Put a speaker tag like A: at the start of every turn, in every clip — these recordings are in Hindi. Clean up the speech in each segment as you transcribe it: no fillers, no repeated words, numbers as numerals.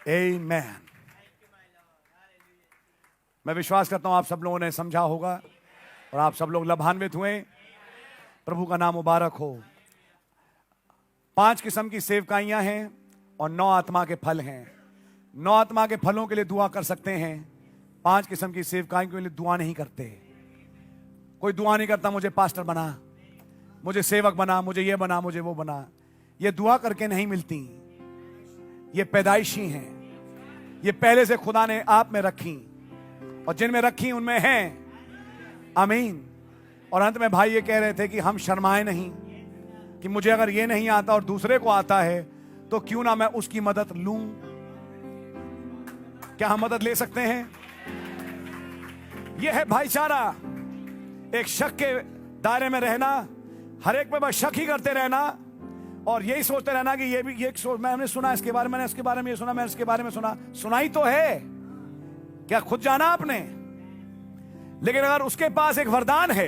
A: आमेन। मैं विश्वास करता हूं आप सब लोगों ने समझा होगा और आप सब लोग लाभान्वित हुए। प्रभु का नाम मुबारक हो। 5 किस्म की सेवकाइयां हैं और 9 आत्मा के फल हैं। 9 आत्मा के फलों के लिए दुआ कर सकते हैं, 5 किस्म की सेवकाइयों के लिए दुआ नहीं करते। कोई दुआ नहीं करता मुझे पास्टर बना, मुझे सेवक बना, मुझे ये बना, मुझे वो बना। ये दुआ करके नहीं मिलती, ये पैदाइशी हैं। ये पहले से खुदा ने आप में रखी और जिनमें रखी उनमें हैं। आमीन। और अंत में भाई ये कह रहे थे कि हम शर्माए नहीं कि मुझे अगर ये नहीं आता और दूसरे को आता है तो क्यों ना मैं उसकी मदद लूं। क्या हम मदद ले सकते हैं? यह है भाईचारा। एक शक के दायरे में रहना, हर एक पे बस शक ही करते रहना और यही सोचते रहना कि ये भी ये मैंने सुना इसके बारे में, मैंने इसके बारे में ये सुना, मैंने इसके बारे में सुना। सुनाई तो है, क्या खुद जाना आपने? लेकिन अगर उसके पास एक वरदान है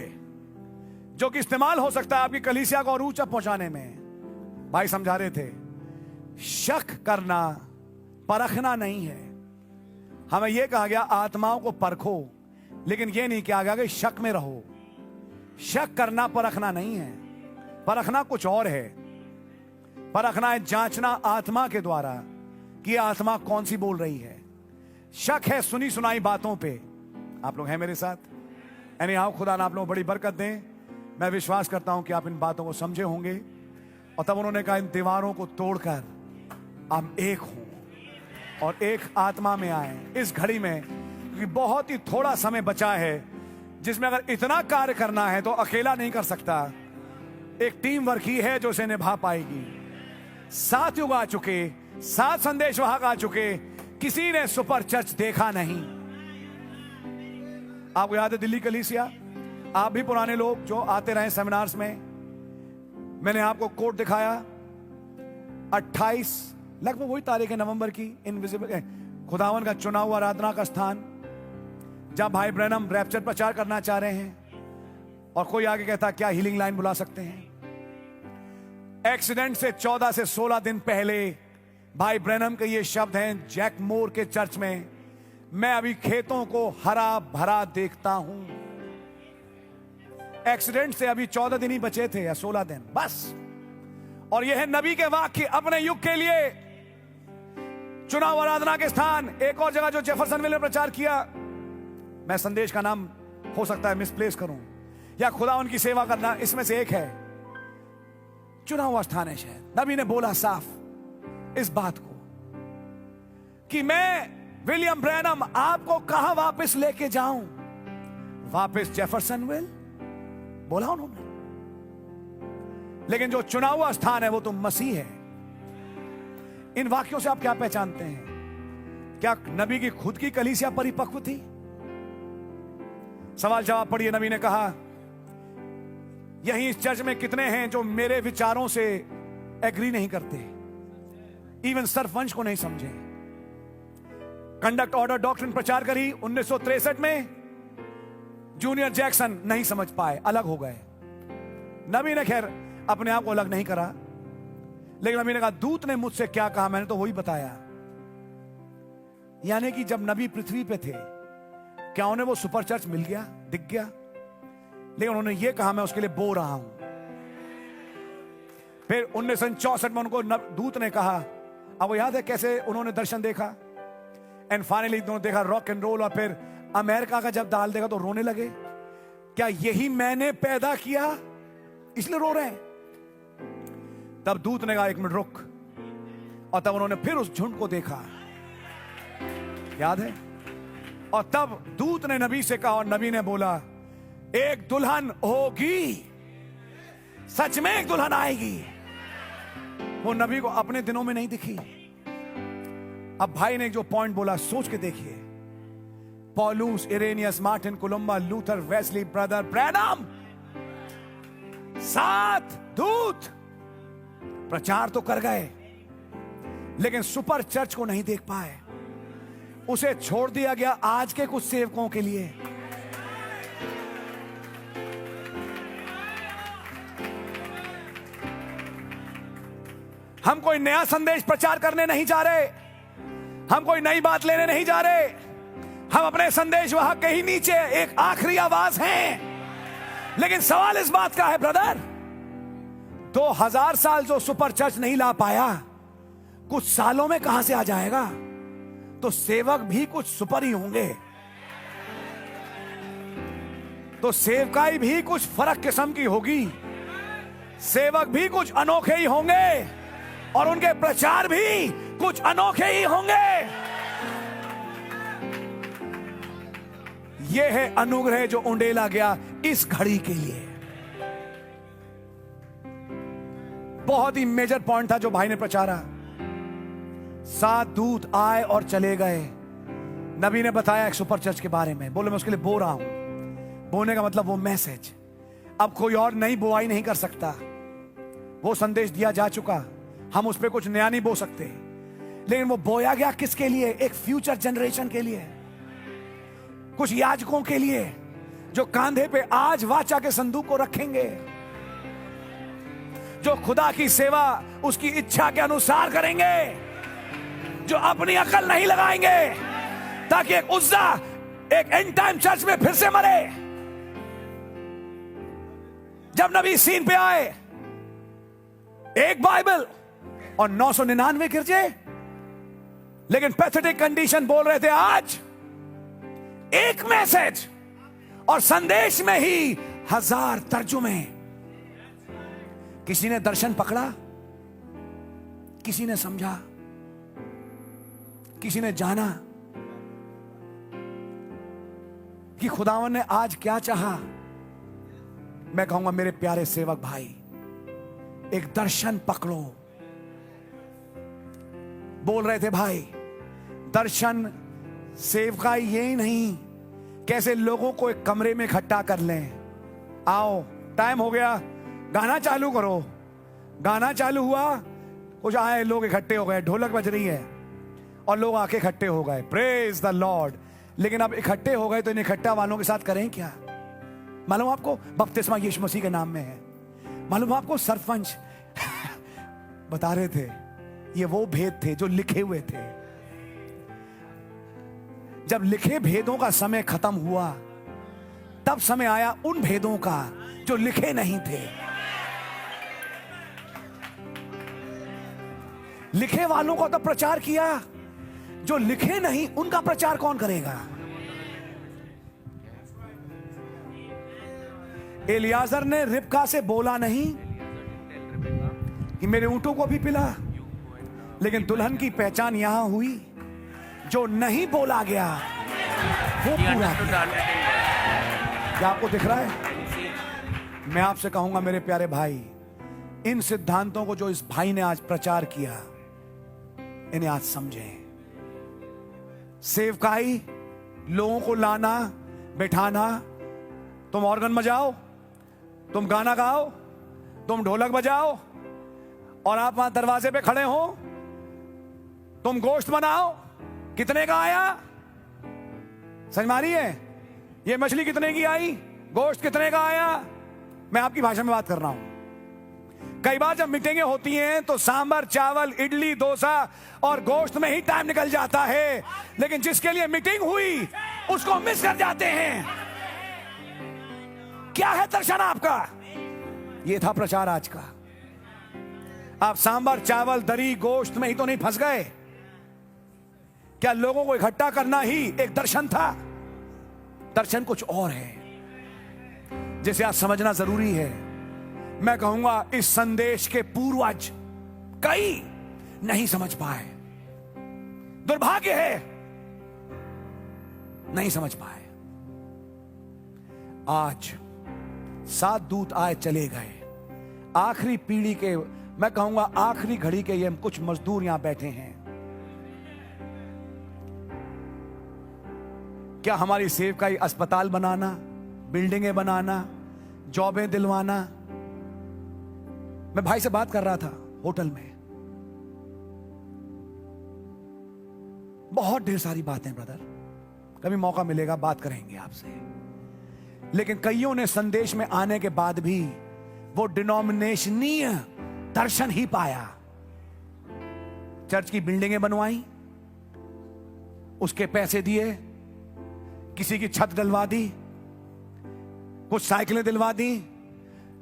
A: जो कि इस्तेमाल हो सकता है आपकी कलीसिया को और ऊंचा पहुंचाने में। भाई समझा रहे थे, शक करना परखना नहीं है। हमें यह कहा गया आत्माओं को परखो, लेकिन यह नहीं कहा गया कि शक में रहो। शक करना परखना नहीं है। परखना कुछ और है। परखना है जांचना आत्मा के द्वारा कि आत्मा कौन सी बोल रही है। शक है सुनी सुनाई बातों पे। आप लोग हैं मेरे साथ? यानी आओ, खुदा ना आप लोगों को बड़ी बरकत दें। मैं विश्वास करता हूं कि आप इन बातों को समझे होंगे। और तब उन्होंने कहा इन दीवारों को तोड़कर हम एक हों और एक आत्मा में आए। इस घड़ी में क्योंकि बहुत ही थोड़ा समय बचा है जिसमें अगर इतना कार्य करना है तो अकेला नहीं कर सकता। एक टीम वर्क ही है जो इसे निभा पाएगी। 7 युग आ चुके, 7 संदेशवाहक आ चुके, किसी ने सुपर चर्च देखा नहीं। आपको याद है दिल्ली कलीसिया? आप भी पुराने लोग जो आते रहे सेमिनार्स में, मैंने आपको कोड दिखाया 28 लगभग वही तारीख है नवंबर की, इनविजिबल खुदावन का चुना हुआ आराधना का स्थान, जहां भाई ब्रैनम रैप्चर प्रचार करना चाह रहे हैं। और कोई आगे कहता क्या हीलिंग लाइन बुला सकते हैं। एक्सीडेंट से 14 से 16 दिन पहले भाई ब्रैनम के ये शब्द हैं जैक मोर के चर्च में, मैं अभी खेतों को हरा भरा देखता हूं। एक्सीडेंट से अभी 14 दिन ही बचे थे या 16 दिन बस। और यह है नबी के वाक्य अपने युग के लिए चुनाव आराधना के स्थान। एक और जगह जो जेफरसनविल ने प्रचार किया, मैं संदेश का नाम हो सकता है मिसप्लेस करूं या खुदा उनकी सेवा करना, इसमें से एक है। चुना हुआ स्थान है शायद। नबी ने बोला साफ इस बात को कि मैं विलियम ब्रैनम आपको कहां वापस लेके जाऊं। वापस जेफरसनविल बोला उन्होंने। लेकिन जो चुना हुआ स्थान है वो तो मसीह है। इन वाक्यों से आप क्या पहचानते हैं? क्या नबी की खुद की कलीसिया परिपक्व थी? सवाल जवाब पढ़िए। नबी ने कहा यहीं इस चर्च में कितने हैं जो मेरे विचारों से एग्री नहीं करते, इवन सर्ववंश को नहीं समझे। कंडक्ट ऑर्डर डॉक्ट्रिन प्रचार करी 1963 में, जूनियर जैक्सन नहीं समझ पाए, अलग हो गए। नबी ने खैर अपने आप को अलग नहीं करा, लेकिन नबी ने कहा दूत ने मुझसे क्या कहा मैंने तो वही बताया। यानी कि जब नबी पृथ्वी पे थे क्या उन्हें वो सुपर चर्च मिल गया, दिख गया? लेकिन उन्होंने ये कहा मैं उसके लिए बो रहा हूं। फिर 1964 में उनको दूत ने कहा, आपको याद है कैसे उन्होंने दर्शन देखा? एंड फाइनली उन्होंने देखा रॉक एंड रोल, और फिर अमेरिका का जब दाल देखा तो रोने लगे। क्या यही मैंने पैदा किया इसलिए रो रहे हैं? तब दूत ने कहा एक मिनट रुक, और तब उन्होंने फिर उस झुंड को देखा, याद है? और तब दूत ने नबी से कहा और नबी ने बोला एक दुल्हन होगी, सच में एक दुल्हन आएगी। वो नबी को अपने दिनों में नहीं दिखी। अब भाई ने जो पॉइंट बोला सोच के देखिए। Paulus, Irenaeus, Martin, Columba, Luther, Wesley, brother Branham, 7 दूत प्रचार तो कर गए लेकिन सुपर चर्च को नहीं देख पाए। उसे छोड़ दिया गया आज के कुछ सेवकों के लिए। हम कोई नया संदेश प्रचार करने नहीं जा रहे, हम कोई नई बात लेने नहीं जा रहे, हम अपने संदेश वहां के ही नीचे एक आखिरी आवाज हैं। लेकिन सवाल इस बात का है ब्रदर, 2000 साल जो सुपर चर्च नहीं ला पाया, कुछ सालों में कहां से आ जाएगा? तो सेवक भी कुछ सुपर ही होंगे, तो सेवकाई भी कुछ फर्क किस्म की होगी, सेवक भी कुछ अनोखे ही होंगे और उनके प्रचार भी कुछ अनोखे ही होंगे। यह है अनुग्रह जो उंडेला गया इस घड़ी के लिए। बहुत ही मेजर पॉइंट था जो भाई ने प्रचारा। 7 दूत आए और चले गए। नबी ने बताया एक सुपर चर्च के बारे में। बोले मैं उसके लिए बो रहा हूं। बोने का मतलब वो मैसेज अब कोई और नई बुआई नहीं कर सकता। वो संदेश दिया जा चुका, हम उस पर कुछ नया नहीं बो सकते। लेकिन वो बोया गया किसके लिए? एक फ्यूचर जनरेशन के लिए, कुछ याजकों के लिए जो कांधे पे आज वाचा के संदूक को रखेंगे, जो खुदा की सेवा उसकी इच्छा के अनुसार करेंगे, जो अपनी अकल नहीं लगाएंगे ताकि एक उज्जा एक एंड टाइम चर्च में फिर से मरे। जब नबी सीन पे आए, एक बाइबल और 999 गिरजे, लेकिन पैथेटिक कंडीशन बोल रहे थे आज एक मैसेज और संदेश में ही 1000 तर्जुमे। किसी ने दर्शन पकड़ा, किसी ने समझा, किसी ने जाना कि खुदावन ने आज क्या चाहा। मैं कहूंगा मेरे प्यारे सेवक भाई, एक दर्शन पकड़ो। बोल रहे थे भाई, दर्शन सेवकाई यही नहीं, कैसे लोगों को एक कमरे में इकट्ठा कर लें। आओ टाइम हो गया, गाना चालू करो। गाना चालू हुआ, कुछ आए लोग इकट्ठे हो गए, ढोलक बज रही है और लोग आके इकट्ठे हो गए। Praise the Lord. लेकिन अब इकट्ठे हो गए तो इन इकट्ठा वालों के साथ करें क्या? मालूम आपको बपतिस्मा यीशु मसीह के नाम में है। मालूम आपको सरपंच बता रहे थे ये वो भेद थे जो लिखे हुए थे। जब लिखे भेदों का समय खत्म हुआ, तब समय आया उन भेदों का जो लिखे नहीं थे। लिखे वालों को तो प्रचार किया, जो लिखे नहीं उनका प्रचार कौन करेगा? एलियाजर ने रिबका से बोला नहीं कि मेरे ऊंटों को भी पिला, लेकिन दुल्हन की पहचान यहां हुई, जो नहीं बोला गया वो पूरा किया। क्या आपको दिख रहा है? मैं आपसे कहूंगा मेरे प्यारे भाई, इन सिद्धांतों को जो इस भाई ने आज प्रचार किया, इन्हें आज समझें। सेवकाई, लोगों को लाना बैठाना, तुम ऑर्गन बजाओ, तुम गाना गाओ, तुम ढोलक बजाओ और आप वहां दरवाजे पे खड़े हो, तुम गोश्त बनाओ। कितने का आया? समझ मारी है? ये मछली कितने की आई? गोश्त कितने का आया? मैं आपकी भाषा में बात कर रहा हूं। कई बार जब मीटिंगें होती हैं तो सांभर, चावल, इडली, डोसा और गोश्त में ही टाइम निकल जाता है, लेकिन जिसके लिए मीटिंग हुई उसको मिस कर जाते हैं। क्या है दर्शन आपका? ये था प्रचार आज का। आप सांभर, चावल, दरी, गोश्त में ही तो नहीं फंस गए। क्या लोगों को इकट्ठा करना ही एक दर्शन था? दर्शन कुछ और है जिसे आज समझना जरूरी है। मैं कहूंगा इस संदेश के पूर्वज कई नहीं समझ पाए। दुर्भाग्य है, नहीं समझ पाए। आज 7 दूत आए चले गए। आखिरी पीढ़ी के, मैं कहूंगा आखिरी घड़ी के ये कुछ मजदूर यहां बैठे हैं। क्या हमारी सेवकाई अस्पताल बनाना, बिल्डिंगें बनाना, जॉबें दिलवाना? मैं भाई से बात कर रहा था होटल में, बहुत ढेर सारी बातें ब्रदर, कभी मौका मिलेगा बात करेंगे आपसे। लेकिन कईयों ने संदेश में आने के बाद भी वो डिनोमिनेशनीय दर्शन ही पाया। चर्च की बिल्डिंगें बनवाई, उसके पैसे दिए, किसी की छत डलवा दी, कुछ साइकिलें दिलवा दी,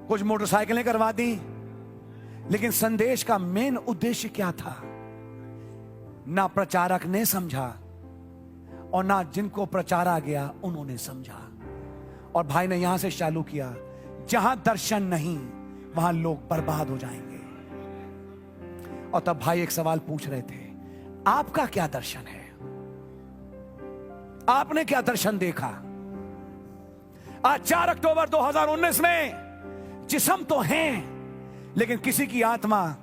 A: कुछ मोटरसाइकिलें करवा दी, लेकिन संदेश का मेन उद्देश्य क्या था? ना प्रचारक ने समझा और ना जिनको प्रचारा गया उन्होंने समझा। और भाई ने यहां से चालू किया, जहां दर्शन नहीं वहां लोग बर्बाद हो जाएंगे। और तब भाई एक सवाल पूछ रहे थे, आपका क्या दर्शन है? आपने क्या दर्शन देखा? आज 4 अक्टूबर 2019 में जिस्म तो हैं, लेकिन किसी की आत्मा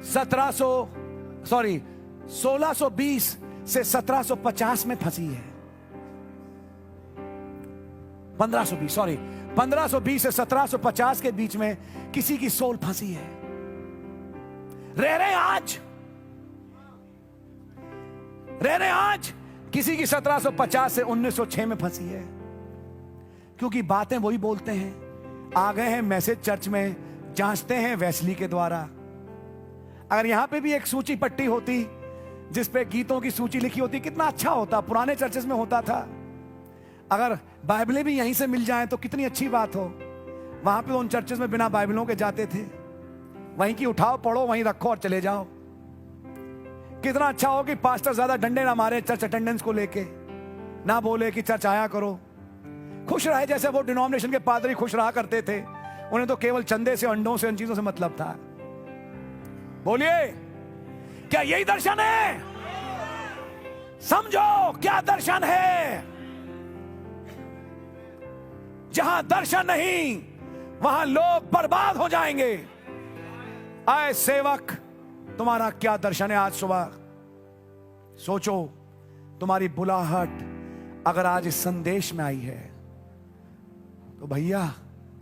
A: 1620 से 1750 में फंसी है। 1520 से 1750 के बीच में किसी की सोल फंसी है। रह रहे आज किसी की 1750 से 1906 में फंसी है। क्योंकि बातें वही बोलते हैं। आ गए हैं मैसेज चर्च में, जांचते हैं वेस्ली के द्वारा। अगर यहां पे भी एक सूची पट्टी होती जिस पे गीतों की सूची लिखी होती, कितना अच्छा होता। पुराने चर्चेस में होता था। अगर बाइबलें भी यहीं से मिल जाएं तो कितनी अच्छी बात हो। वहां पे उन चर्चेस में बिना बाइबलों के जाते थे। वहीं की उठाओ, पढ़ो, वहीं रखो और चले जाओ। कितना अच्छा हो कि पास्टर ज्यादा डंडे ना मारे चर्च अटेंडेंस को लेके, ना बोले कि चर्च आया करो। खुश रहे जैसे वो डिनोमिनेशन के पादरी खुश रहा करते थे। उन्हें तो केवल चंदे से, अंडों से, उन चीजों से मतलब था। बोलिए, क्या यही दर्शन है? समझो क्या दर्शन है। जहां दर्शन नहीं वहां लोग बर्बाद हो जाएंगे। आए सेवक, तुम्हारा क्या दर्शन है? आज सुबह सोचो, तुम्हारी बुलाहट अगर आज इस संदेश में आई है तो भैया,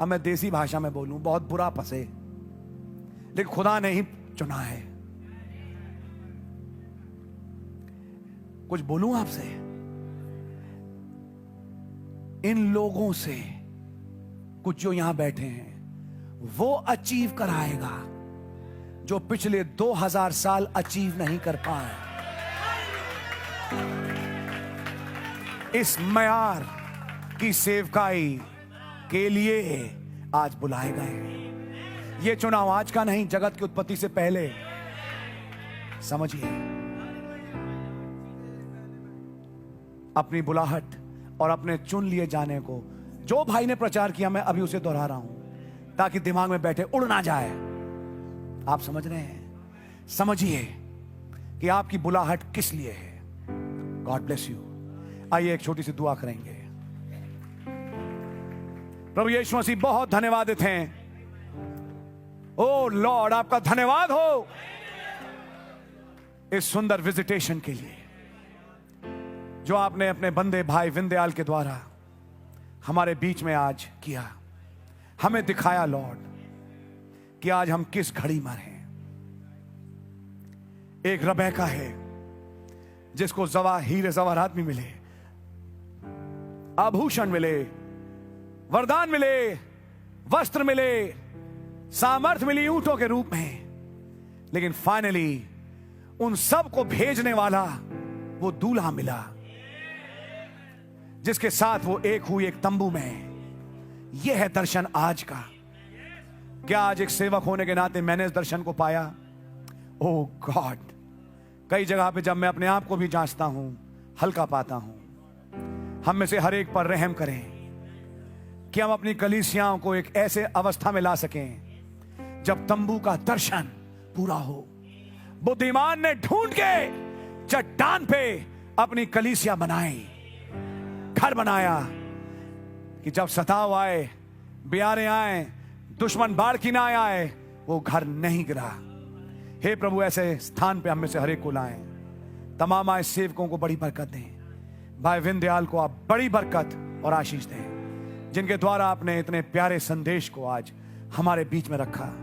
A: अब मैं देसी भाषा में बोलूं, बहुत बुरा फंसे, लेकिन खुदा ने ही चुना है। कुछ बोलूं आपसे? इन लोगों से कुछ जो यहां बैठे हैं वो अचीव कराएगा जो पिछले 2000 साल अचीव नहीं कर पाए। इस मयार की सेवकाई के लिए आज बुलाए गए। ये चुनाव आज का नहीं, जगत की उत्पत्ति से पहले। समझिए, अपनी बुलाहट और अपने चुन लिए जाने को जो भाई ने प्रचार किया, मैं अभी उसे दोहरा रहा हूं ताकि दिमाग में बैठे, उड़ ना जाए। आप समझ रहे हैं? समझिए कि आपकी बुलाहट किस लिए है। God bless you. आइए एक छोटी सी दुआ करेंगे। प्रभु यीशु मसीह, बहुत धन्यवादित हैं। ओ लॉर्ड, आपका धन्यवाद हो इस सुंदर विजिटेशन के लिए जो आपने अपने बंदे भाई विंदयाल के द्वारा हमारे बीच में आज किया। हमें दिखाया लॉर्ड कि आज हम किस घड़ी में हैं। एक रबैका है जिसको हीरे जवाहरात भी मिले, आभूषण मिले, वरदान मिले, वस्त्र मिले, सामर्थ मिली ऊंटों के रूप में, लेकिन फाइनली उन सब को भेजने वाला वो दूल्हा मिला जिसके साथ वो एक हुई एक तंबू में। यह है दर्शन आज का। क्या आज एक सेवक होने के नाते मैंने इस दर्शन को पाया? ओह गॉड, कई जगह पे जब मैं अपने आप को भी जांचता हूं, हल्का पाता हूं। हम में से हर एक पर रहम करें कि हम अपनी कलीसियाओं को एक ऐसे अवस्था में ला सकें जब तंबू का दर्शन पूरा हो। बुद्धिमान ने ढूंढ के चट्टान पे अपनी कलीसिया बनाई, घर बनाया कि जब सताव आए, बियारे आए, दुश्मन बाढ़ की ना आए, वो घर नहीं गिरा। हे प्रभु, ऐसे स्थान पे हम में से हर एक को लाएं। तमाम आए सेवकों को बड़ी बरकत दें। भाई विंदयाल को आप बड़ी बरकत और आशीष दें, जिनके द्वारा आपने इतने प्यारे संदेश को आज हमारे बीच में रखा।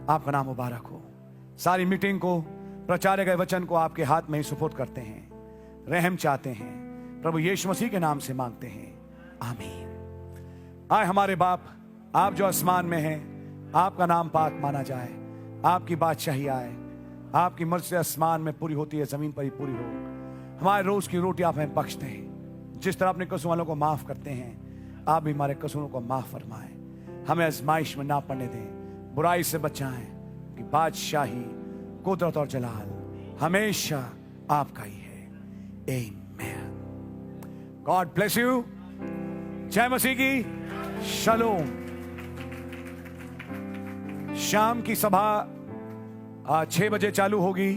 A: आपका नाम मुबारक हो। सारी मीटिंग को, प्रचारे गए वचन को आपके हाथ में ही सुपुर्द करते हैं। रहम चाहते हैं, प्रभु यीशु मसीह के नाम से मांगते हैं, आमीन। आए हमारे बाप, आप जो आसमान में हैं, आपका नाम पाक माना जाए, आपकी बादशाही आए, आपकी मर्जी से आसमान में पूरी होती है, जमीन पर ही पूरी हो। हमारे रोज की रोटी आप हमें बख्श दें। जिस तरह अपने कसूर वालों को माफ करते हैं, आप भी हमारे कसूरों को माफ फरमाएं। हमें आजमाइश में ना पड़ने दें, बुराई से बचाएं, कि बादशाही, कुदरत और जलाल हमेशा आपका ही है। आमीन। God bless you. जय मसीह की। शलोम। शाम की सभा 6 बजे चालू होगी।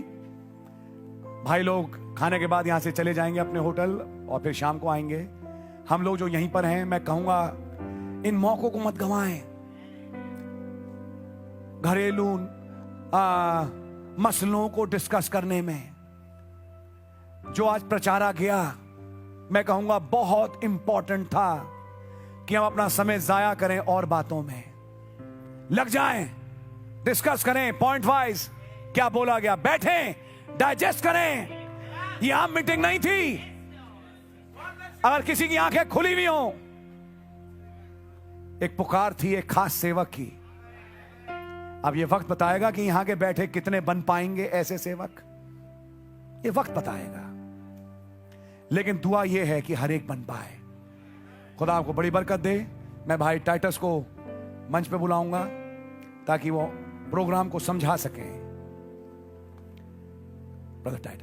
A: भाई लोग खाने के बाद यहां से चले जाएंगे अपने होटल और फिर शाम को आएंगे। हम लोग जो यहीं पर हैं, मैं कहूंगा इन मौकों को मत गंवाएं। घरेलू मसलों को डिस्कस करने में जो आज प्रचारा गया, मैं कहूंगा बहुत इंपॉर्टेंट था कि हम अपना समय जाया करें और बातों में लग जाएं, डिस्कस करें पॉइंट वाइज क्या बोला गया, बैठें, डाइजेस्ट करें। ये आम मीटिंग नहीं थी। अगर किसी की आंखें खुली हुई हो, एक पुकार थी एक खास सेवक की। अब ये वक्त बताएगा कि यहां के बैठे कितने बन पाएंगे ऐसे सेवक, ये वक्त बताएगा। लेकिन दुआ ये है कि हर एक बन पाए। खुदा आपको बड़ी बरकत दे। मैं भाई टाइटस को मंच पे बुलाऊंगा ताकि वो प्रोग्राम को समझा सके। Brother Titus.